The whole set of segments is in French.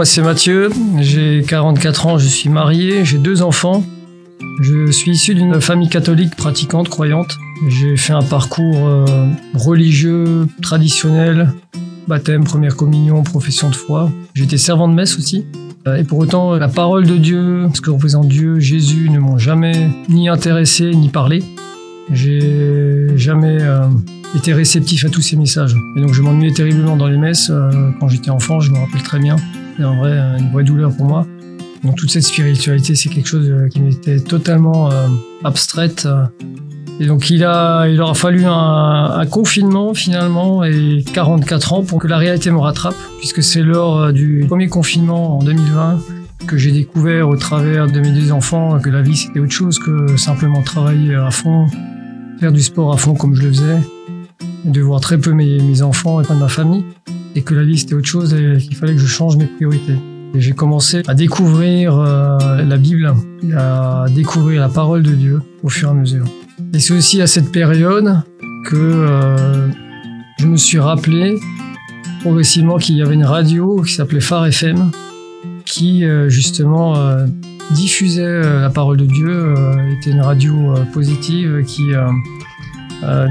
moi c'est Mathieu, j'ai 44 ans, je suis marié, j'ai 2 enfants. Je suis issu d'une famille catholique pratiquante, croyante. J'ai fait un parcours religieux, traditionnel, baptême, première communion, profession de foi. J'étais servant de messe aussi. Et pour autant, la parole de Dieu, ce que représente Dieu, Jésus, ne m'ont jamais ni intéressé, ni parlé. J'ai jamais été réceptif à tous ces messages. Et donc je m'ennuyais terriblement dans les messes. Quand j'étais enfant, je me rappelle très bien. C'est une vraie douleur pour moi. Donc toute cette spiritualité, c'est quelque chose qui m'était totalement abstraite. Et donc il aura fallu un confinement finalement et 44 ans pour que la réalité me rattrape, puisque c'est lors du premier confinement en 2020 que j'ai découvert au travers de mes 2 enfants que la vie c'était autre chose que simplement travailler à fond, faire du sport à fond comme je le faisais, de voir très peu mes enfants et pas de ma famille, et que la vie c'était autre chose et qu'il fallait que je change mes priorités. Et j'ai commencé à découvrir la Bible, à découvrir la parole de Dieu au fur et à mesure. Et c'est aussi à cette période que je me suis rappelé progressivement qu'il y avait une radio qui s'appelait Phare FM qui justement diffusait la parole de Dieu, était une radio positive qui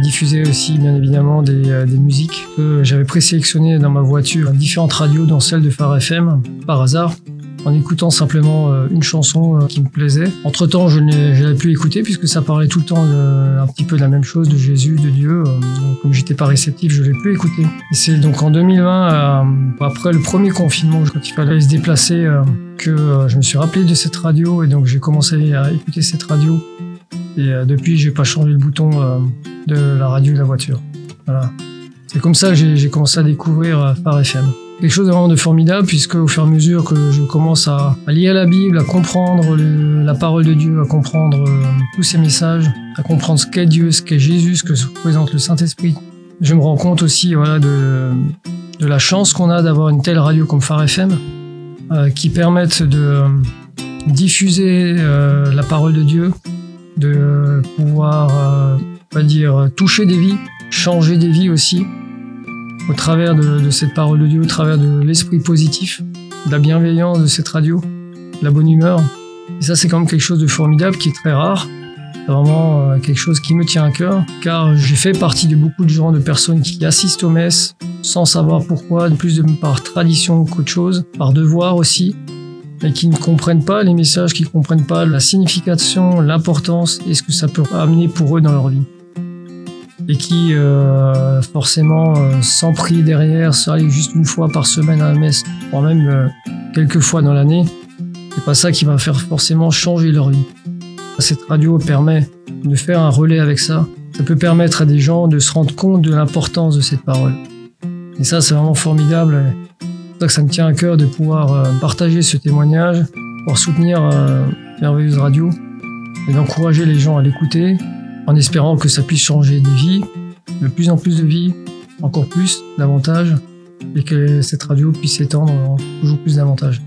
diffusait aussi bien évidemment des musiques que j'avais présélectionnées dans ma voiture, différentes radios dont celle de Phare FM par hasard, en écoutant simplement une chanson qui me plaisait. Entre-temps, je ne l'avais plus écoutée puisque ça parlait tout le temps un petit peu de la même chose, de Jésus, de Dieu. Donc, comme j'étais pas réceptif, je ne l'ai plus écoutée. Et c'est donc en 2020, après le premier confinement, quand il fallait se déplacer, que je me suis rappelé de cette radio et donc j'ai commencé à écouter cette radio. Et depuis, j'ai pas changé le bouton de la radio de la voiture. Voilà. C'est comme ça que j'ai commencé à découvrir Phare FM. Quelque chose de vraiment de formidable, puisque au fur et à mesure que je commence à lire la Bible, à comprendre la parole de Dieu, à comprendre tous ces messages, à comprendre ce qu'est Dieu, ce qu'est Jésus, ce que représente le Saint-Esprit, je me rends compte aussi de la chance qu'on a d'avoir une telle radio comme Phare FM qui permettent de diffuser la parole de Dieu, de pouvoir toucher des vies, changer des vies aussi, au travers de cette parole de Dieu, au travers de l'esprit positif, de la bienveillance de cette radio, de la bonne humeur. Et ça, c'est quand même quelque chose de formidable qui est très rare. C'est vraiment quelque chose qui me tient à cœur, car j'ai fait partie de beaucoup de personnes qui assistent aux messes sans savoir pourquoi, plus par tradition qu'autre chose, par devoir aussi, mais qui ne comprennent pas les messages, qui ne comprennent pas la signification, l'importance et ce que ça peut amener pour eux dans leur vie. Et qui, forcément, sans prier derrière, sans aller juste une fois par semaine à la messe, voire même quelques fois dans l'année, c'est pas ça qui va faire forcément changer leur vie. Cette radio permet de faire un relais avec ça. Ça peut permettre à des gens de se rendre compte de l'importance de cette parole. Et ça, c'est vraiment formidable. C'est pour ça que ça me tient à cœur de pouvoir partager ce témoignage, pour soutenir Merveilleuse Radio et d'encourager les gens à l'écouter, en espérant que ça puisse changer des vies, de plus en plus de vies, encore plus, davantage, et que cette radio puisse s'étendre toujours plus davantage.